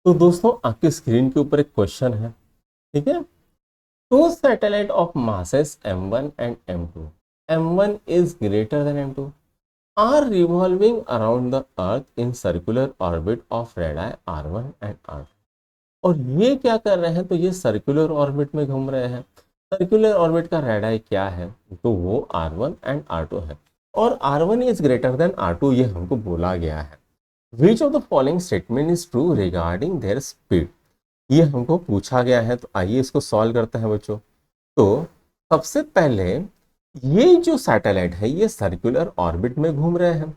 तो दोस्तों आपकी स्क्रीन के ऊपर एक क्वेश्चन है, ठीक है। Two satellite of masses m1 and m2, m1 is greater than m2 are revolving around the earth in circular orbit of radii r1 and r2। और ये क्या कर रहे हैं, तो ये सर्कुलर ऑर्बिट में घूम रहे हैं। सर्कुलर ऑर्बिट का रेडाई क्या है, तो वो r1 एंड r2 है। और r1 is greater then r2 ये हमको बोला गया है। Which of the following statement is true regarding their speed, ये हमको पूछा गया है। तो आइए इसको सॉल्व करते हैं बच्चों। तो सबसे पहले ये जो सैटेलाइट है ये सर्कुलर ऑर्बिट में घूम रहे हैं।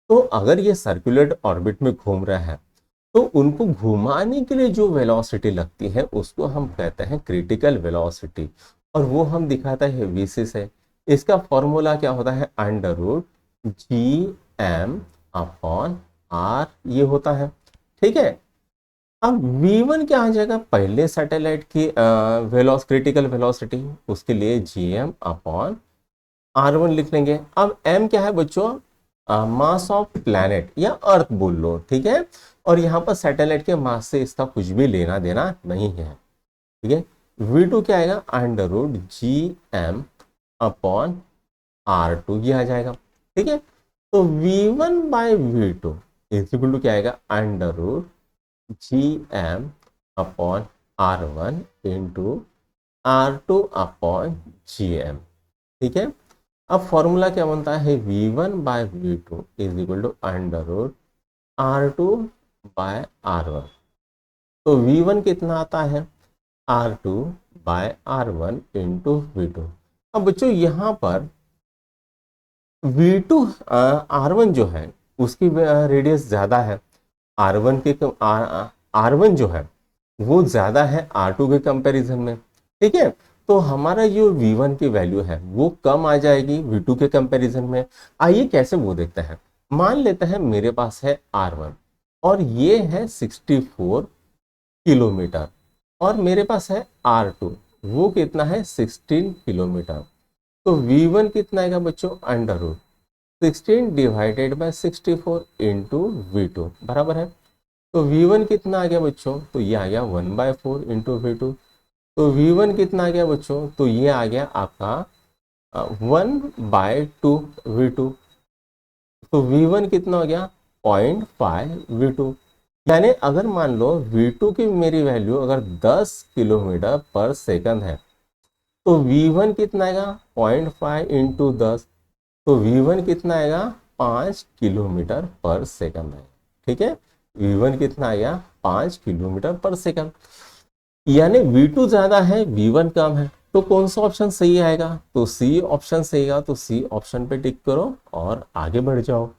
तो अगर ये सर्कुलर ऑर्बिट में घूम रहे हैं तो उनको घुमाने के लिए जो वेलोसिटी लगती है उसको हम कहते हैं क्रिटिकल वेलोसिटी, और वो हम दिखाते हैं वीसी से। इसका फॉर्मूला क्या होता है, under root G M upon R ये होता है, ठीक है। अब v1 क्या आ जाएगा, पहले सैटेलाइट की क्रिटिकल वेलोसिटी, उसके लिए gm अपॉन r1 लिख लेंगे। अब m क्या है बच्चों, मास ऑफ प्लैनेट या अर्थ बोल लो, ठीक है। और यहाँ पर सैटेलाइट के मास से इसका कुछ भी लेना देना नहीं है, ठीक है। v2 क्या आएगा, under root gm upon r2 ये आ जाएगा, ठीक है। तो v1 by v2 is equal to क्या आएगा, under root G M upon r1 into r2 upon G M, ठीक है। अब फॉर्मूला क्या बनता है, v1 by v2 is equal to under root r2 by r1। तो v1 कितना आता है, r2 by r1 into v2। अब बच्चों यहाँ पर v2 r1 जो है उसकी रेडियस ज़्यादा है, R1 के R1 जो है वो ज़्यादा है R2 के कंपैरिजन में, ठीक है। तो हमारा जो V1 की वैल्यू है वो कम आ जाएगी V2 के कंपैरिजन में। आइए कैसे वो देखते हैं। मान लेते हैं मेरे पास है R1 और ये है 64 किलोमीटर, और मेरे पास है R2 वो कितना है 16 किलोमीटर। तो V1 कितना आएगा बच्चों, अंडर रूट 16 डिवाइडेड बाय 64 इंटू V2 बराबर है। तो V1 कितना आ गया बच्चों, तो ये आ गया 1/4 इंटू V2। तो V1 कितना आ गया बच्चों, तो ये आ गया आपका 1/2 V2। तो V1 कितना हो गया 0.5 V2। यानी अगर मान लो V2 की मेरी वैल्यू अगर 10 किलोमीटर पर सेकंड है तो V1 कितना आएगा 0.5 इंटू 10, तो V1 कितना आएगा 5 किलोमीटर पर सेकंड है, ठीक है। V1 कितना आएगा 5 किलोमीटर पर सेकंड, यानी V2 ज्यादा है V1 कम है। तो कौन सा ऑप्शन सही आएगा, तो सी ऑप्शन सही आएगा। तो सी ऑप्शन पे टिक करो और आगे बढ़ जाओ।